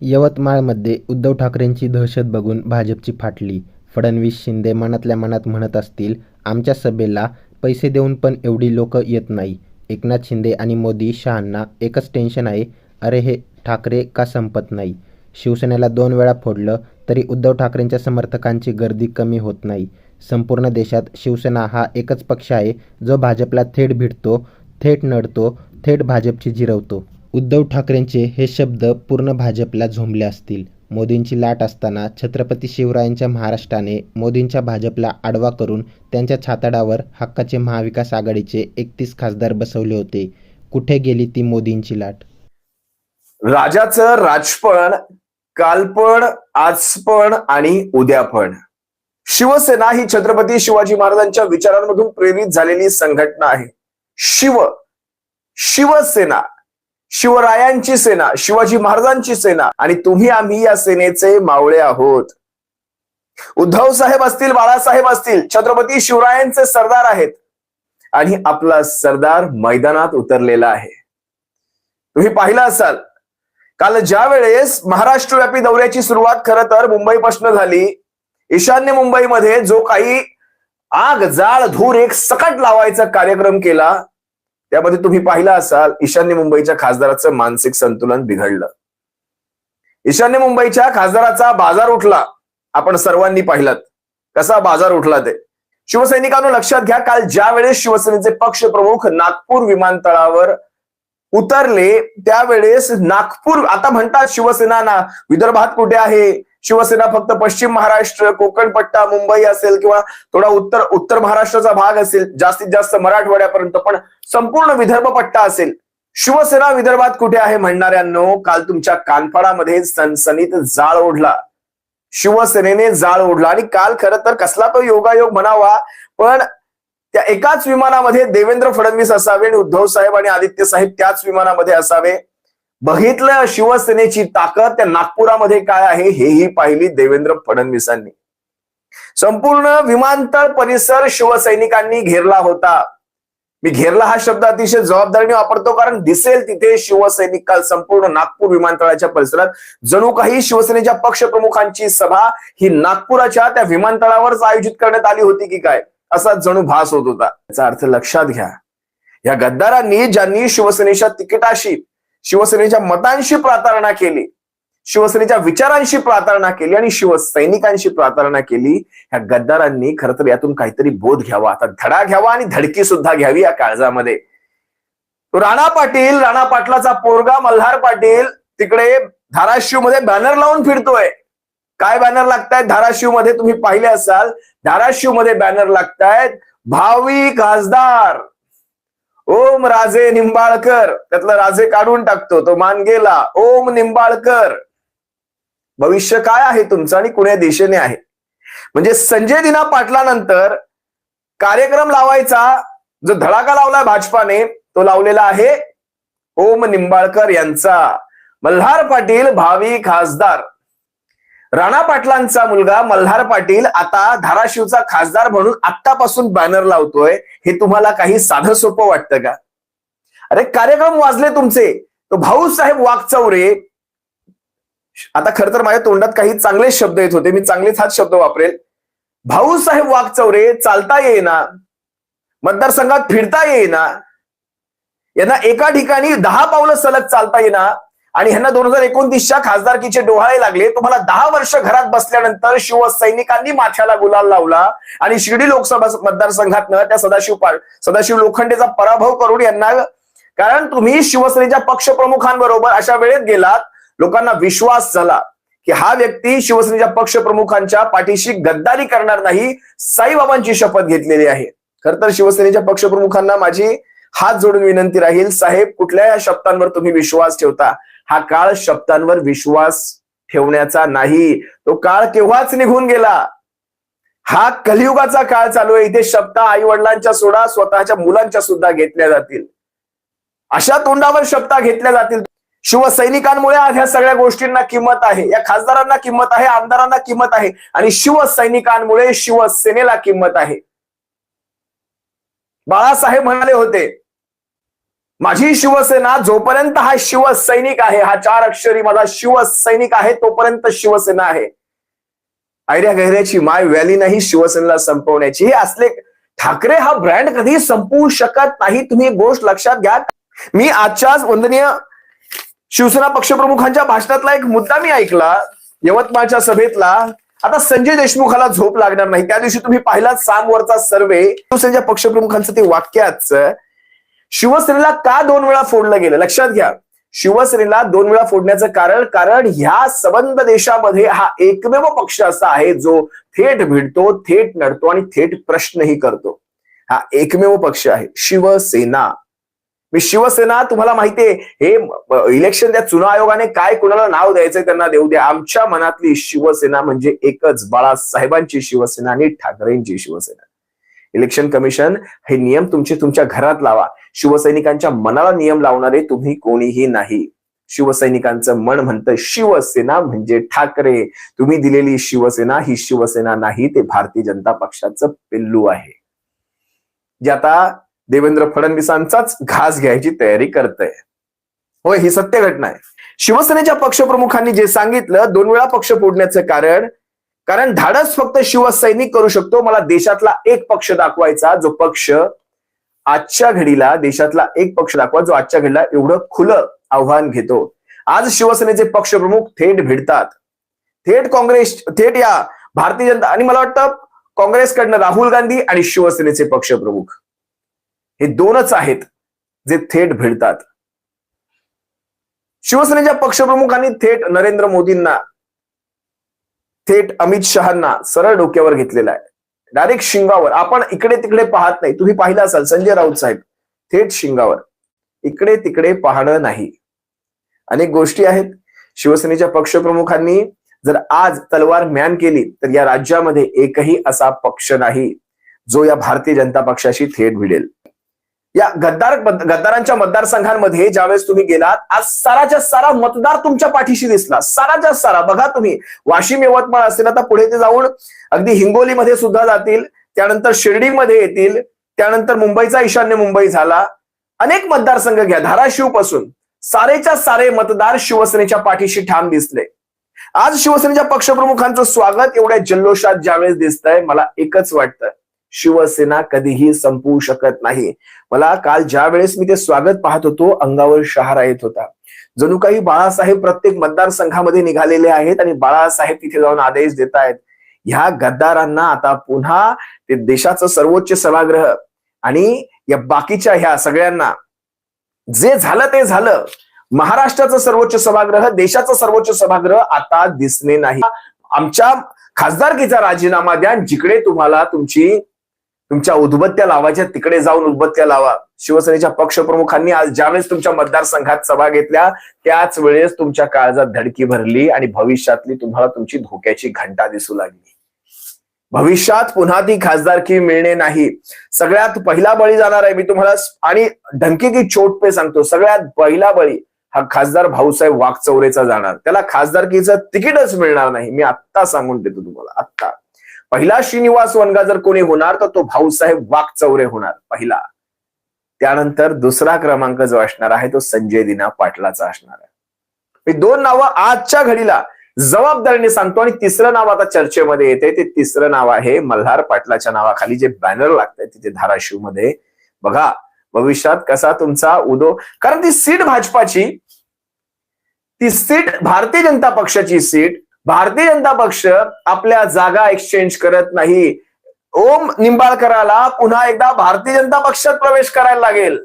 यवतमाळमध्ये उद्धव ठाकरेंची दहशत बघून भाजपची फाटली. फडणवीस शिंदे मनातल्या मनात म्हणत असतील, आमच्या सभेला पैसे देऊन पण एवढी लोकं येत नाही. एकनाथ शिंदे आणि मोदी शहांना एकच टेन्शन आहे, अरे हे ठाकरे का संपत नाही. शिवसेनेला 2 वेळा फोडलं तरी उद्धव ठाकरेंच्या समर्थकांची गर्दी कमी होत नाही. संपूर्ण देशात शिवसेना हा एकच पक्ष आहे जो भाजपला थेट भिडतो, थेट नडतो, थेट भाजपची जिरवतो. उद्धव ठाकरेंचे हे शब्द पूर्ण भाजपला झोंबले असतील. मोदींची लाट असताना छत्रपती शिवरायांच्या महाराष्ट्राने मोदींच्या भाजपला आडवा करून त्यांच्या छाताडावर हक्काचे महाविकास आघाडीचे 31 खासदार बसवले होते. कुठे गेली ती मोदींची लाट? राजाचं राजपण कालपण, आजपण आणि उद्यापण. शिवसेना ही छत्रपती शिवाजी महाराजांच्या विचारांमधून प्रेरित झालेली संघटना आहे. शिवसेना, शिवरायांची सेना, शिवाजी महाराजांची सेना आणि तुम्ही आम्ही या सेनेचे मावळे आहोत. उद्धव साहेब असतील, बाळासाहेब असतील, छत्रपती शिवरायांचे सरदार आहेत आणि आपला सरदार मैदानात उतरलेला आहे. तुम्ही पाहिलं असाल, काल ज्या वेळेस महाराष्ट्रव्यापी दौऱ्याची सुरुवात खरं तर मुंबईपासून झाली, ईशान्य मुंबईमध्ये जो काही आग जाळ धूर एक सकट लावायचा कार्यक्रम केला, त्यामध्ये तुम्ही पाहिलं असाल ईशान्य मुंबईच्या खासदाराचं मानसिक संतुलन बिघडलं. ईशान्य मुंबईच्या खासदाराचा बाजार उठला. आपण सर्वांनी पाहिलात कसा बाजार उठला ते. शिवसैनिकांनो लक्षात घ्या, काल ज्या वेळेस शिवसेनेचे पक्षप्रमुख नागपूर विमानतळावर उतरले त्यावेळेस नागपूर, आता म्हणतात शिवसेना ना विदर्भात कुठे आहे, शिवसेना फक्त पश्चिम महाराष्ट्र, कोकण पट्टा, मुंबई असेल किंवा थोडा उत्तर महाराष्ट्राचा भाग असेल, जास्तीत जास्त मराठवाड्यापर्यंत, पण संपूर्ण विदर्भ पट्टा असेल. शिवसेना विदर्भात कुठे आहे म्हणणाऱ्यांनो, काल तुमच्या कानफाडामध्ये सनसनीत जाळ ओढला. शिवसेनेने जाळ ओढला आणि काल खरं तर कसला तो योगायोग म्हणावा, पण त्या एकाच विमानामध्ये देवेंद्र फडणवीस असावे आणि उद्धव साहेब आणि आदित्य साहेब त्याच विमानामध्ये असावे. बघितलं शिवसेनेची ताकद त्या नागपुरामध्ये काय आहे हेही पाहिली देवेंद्र फडणवीसांनी. संपूर्ण विमानतळ परिसर शिवसैनिकांनी घेरला होता. मी घेरला हा शब्द अतिशय जबाबदारीने वापरतो, कारण दिसेल तिथे शिवसैनिक काल संपूर्ण नागपूर विमानतळाच्या परिसरात जणू काही शिवसेनेच्या पक्षप्रमुखांची सभा ही नागपुराच्या त्या विमानतळावरच आयोजित करण्यात आली होती की काय, असा जणू भास होत होता. याचा अर्थ लक्षात घ्या, या गद्दारांनी ज्यांनी शिवसेनेच्या तिकिटाशी, शिवसेनेच्या मतांशी प्रतारणा केली, शिवसेनेच्या विचारांशी प्रतारणा केली आणि शिवसैनिकांशी प्रतारणा केली, ह्या गद्दारांनी खरं तर यातून काहीतरी बोध घ्यावा, आता धडा घ्यावा आणि धडकी सुद्धा घ्यावी या काळजामध्ये. राणा पाटलाचा पोरगा मल्हार पाटील तिकडे धाराशिव मध्ये बॅनर लावून फिरतोय. काय बॅनर लागतायत धाराशिव मध्ये तुम्ही पाहिले असाल, धाराशिव मध्ये बॅनर लागतायत भावी खासदार ओम राजे निंबाळकर. त्यातलं राजे काढून टाकतो, तो मान गेला. ओम निंबाळकर, भविष्य काय आहे तुमचं आणि कुण्या दिशेने आहे. म्हणजे संजय दिना पाटलानंतर कार्यक्रम लावायचा जो धडाका लावलाय भाजपाने, तो लावलेला आहे ओम निंबाळकर यांचा. मल्हार पाटील भावी खासदार. राणा पाटलांचा मुलगा मल्हार पाटील आता धाराशिवचा खासदार म्हणून आत्तापासून बॅनर लावतोय. हे तुम्हाला काही साधं सोपं वाटतं का? अरे कार्यक्रम वाजले तुमचे. तो भाऊसाहेब वाकचौरे, आता खर तर माझ्या तोंडात काही चांगले शब्द येत होते, मी चांगलेच हाच शब्द वापरेल. भाऊसाहेब वाकचौरे चालता येईना, मतदारसंघात फिरता येईना, यांना एका ठिकाणी 10 पावलं सलग चालता येईना आणि ह्यांना 2029च्या खासदारकीचे डोहाळे लागले. तुम्हाला 10 वर्ष घरात बसल्यानंतर शिवसैनिकांनी माथ्याला गुलाल लावला आणि शिर्डी लोकसभा मतदारसंघातनं त्या सदाशिव लोखंडेचा पराभव करून यांना, कारण तुम्ही शिवसेनेच्या पक्षप्रमुखांबरोबर अशा वेळेत गेलात, लोकांना विश्वास झाला की हा व्यक्ती शिवसेनेच्या पक्षप्रमुखांच्या पाठीशी गद्दारी करणार नाही. साईबाबांची शपथ घेतलेली आहे. खर तर शिवसेनेच्या पक्षप्रमुखांना माझी हात जोडून विनंती राहील, साहेब कुठल्या या शब्दांवर तुम्ही विश्वास ठेवता? हा काळ शब्दांवर विश्वास ठेवण्याचा नाही, तो काळ केव्हाच निघून गेला. हा कलियुगाचा काळ चालू आहे. इथे शब्द आई वडिलांच्या सोडा स्वतःच्या मुलांच्या सुद्धा घेतल्या जातील. अशा तोंडावर शब्द घेतल्या जातील. शिवसैनिकांमुळे आज ह्या सगळ्या गोष्टींना किंमत आहे, या खासदारांना किंमत आहे, आमदारांना किंमत आहे आणि शिवसैनिकांमुळे शिवसेनेला किंमत आहे. बाळासाहेब म्हणाले होते, माझी शिवसेना जोपर्यंत हा शिवसैनिक आहे, हा 4 अक्षरी माझा शिवसैनिक आहे, तोपर्यंत शिवसेना आहे. ऐऱ्या गैऱ्याची माय व्हॅली नाही शिवसेनेला संपवण्याची. हे असले ठाकरे हा ब्रँड कधी संपवू शकत नाही. तुम्ही एक गोष्ट लक्षात घ्या. मी आजच्याच वंदनीय शिवसेना पक्षप्रमुखांच्या भाषणातला एक मुद्दा मी ऐकला यवतमाळच्या सभेतला. आता संजय देशमुखाला झोप लागणार नाही. त्या दिवशी तुम्ही पाहिलात सामवरचा सर्वे, शिवसेनेच्या पक्षप्रमुखांचं ते वाक्याच, शिवसेनेला का 2 वेळा फोडलं गेलं लक्षात घ्या. शिवसेनेला 2 वेळा फोडण्याचं कारण ह्या सबंध देशामध्ये हा एकमेव पक्ष असा आहे जो थेट भिडतो, थेट लढतो आणि थेट प्रश्नही करतो. हा एकमेव पक्ष आहे शिवसेना. मी शिवसेना तुम्हाला माहितीये, हे इलेक्शन त्या चुनाव आयोगाने काय कुणाला नाव द्यायचंय त्यांना देऊ द्या. आमच्या मनातली शिवसेना म्हणजे एकच, बाळासाहेबांची शिवसेना आणि ठाकरेंची शिवसेना. इलेक्शन कमिशन हे नियम तुमच्या घरात लावा. शिवसैनिकांच्या मनाला नियम लावणारे तुम्ही कोणीही नाही. शिवसैनिकांचं मन म्हणतं शिवसेना म्हणजे ठाकरे. तुम्ही दिलेली शिवसेना ही शिवसेना नाही, ते भारतीय जनता पक्षाचं पिल्लू आहे, जे आता देवेंद्र फडणवीसांचाच घास घ्यायची तयारी करतंय. होय, ही सत्य घटना आहे. शिवसेनेच्या पक्षप्रमुखांनी जे सांगितलं 2 वेळा पक्ष फोडण्याचं कारण धाडस फक्त शिवसैनिक करू शकतो. मला देशातला एक पक्ष दाखवायचा जो पक्ष आजच्या घडीला, देशातला एक पक्ष दाखवा जो आजच्या घडीला एवढं खुलं आव्हान घेतो. आज शिवसेनेचे पक्षप्रमुख थेट भिडतात, थेट काँग्रेस, थेट या भारतीय जनता, आणि मला वाटतं काँग्रेसकडनं राहुल गांधी आणि शिवसेनेचे पक्षप्रमुख हे 2च आहेत जे थेट भिडतात. शिवसेनेच्या पक्षप्रमुखांनी थेट नरेंद्र मोदींना, थेट अमित शहांना सरळ डोक्यावर घेतलेला आहे, डायरेक्ट शिंगावर. आपण इकडे तिकडे पाहत नाही. तुम्ही पाहिलं असाल संजय राऊत साहेब थेट शिंगावर, इकडे तिकडे पाहणं नाही. अनेक गोष्टी आहेत. शिवसेनेच्या पक्षप्रमुखांनी जर आज तलवार म्यान केली तर या राज्यामध्ये एकही असा पक्ष नाही जो या भारतीय जनता पक्षाशी थेट भिडेल. या गद्दारांच्या मतदारसंघांमध्ये ज्यावेळेस तुम्ही गेलात, आज साराच्या सारा मतदार तुमच्या पाठीशी दिसला. साराच्या सारा बघा तुम्ही, वाशिम यवतमाळ असेल, आता पुढे ते जाऊन अगदी हिंगोलीमध्ये सुद्धा जातील, त्यानंतर शिर्डीमध्ये येतील, त्यानंतर मुंबईचा ईशान्य मुंबई झाला. अनेक मतदारसंघ घ्या, धाराशिव पासून सारेच्या सारे मतदार शिवसेनेच्या पाठीशी ठाम दिसले. आज शिवसेनेच्या पक्षप्रमुखांचं स्वागत एवढ्या जल्लोषात ज्यावेळेस दिसतंय, मला एकच वाटतं, शिवसेना कधीही संपवू शकत नाही. मला काल ज्या वेळेस मी ते स्वागत पाहत होतो, अंगावर शहारा येत होता. जणू काही बाळासाहेब प्रत्येक मतदारसंघामध्ये निघालेले आहेत आणि बाळासाहेब तिथे जाऊन आदेश देत आहेत. ह्या गद्दारांना आता पुन्हा ते देशाचं सर्वोच्च सभागृह आणि या बाकीच्या ह्या सगळ्यांना जे झालं ते झालं. महाराष्ट्राचं सर्वोच्च सभागृह, देशाचं सर्वोच्च सभागृह आता दिसणे नाही. आमच्या खासदारकीचा राजीनामा द्या, जिकडे तुम्हाला तुमच्या उदबत्त्या लावायच्या तिकडे जाऊन उदबत्त्या लावा. शिवसेनेच्या पक्षप्रमुखांनी आज ज्यावेळेस तुमच्या मतदारसंघात सभा घेतल्या त्याच वेळेस तुमच्या काळजात धडकी भरली आणि भविष्यातली तुम्हाला तुमची धोक्याची घंटा दिसू लागली. भविष्यात पुन्हा ती खासदारकी मिळणे नाही. सगळ्यात पहिला बळी जाणार आहे मी तुम्हाला, आणि धमकी की चोट पे सांगतो, सगळ्यात पहिला बळी हा खासदार भाऊसाहेब वाकचौरेचा जाणार. त्याला खासदारकीचं तिकीटच मिळणार नाही. मी आत्ता सांगून देतो तुम्हाला, आत्ता. पहिला श्रीनिवास वनगा जर कोणी होणार तर तो भाऊसाहेब वाकचौरे होणार पहिला. त्यानंतर दुसरा क्रमांक जो असणार आहे तो संजय दिना पाटलाचा असणार आहे. हे 2 नावं आजच्या घडीला जबाबदारीने सांगतो. आणि तिसरं नाव आता चर्चेमध्ये येते, ते तिसरं नाव आहे मल्हार पाटलाच्या नावाखाली जे बॅनर लागतंय तिथे धाराशिव मध्ये. बघा भविष्यात कसा तुमचा कारण ती सीट भाजपाची, ती सीट भारतीय जनता पक्षाची सीट. भारतीय जनता पक्ष आपल्या जागा एक्सचेंज करत नाही. ओम निंबाळकराला पुन्हा एकदा भारतीय जनता पक्षात प्रवेश करायला लागेल.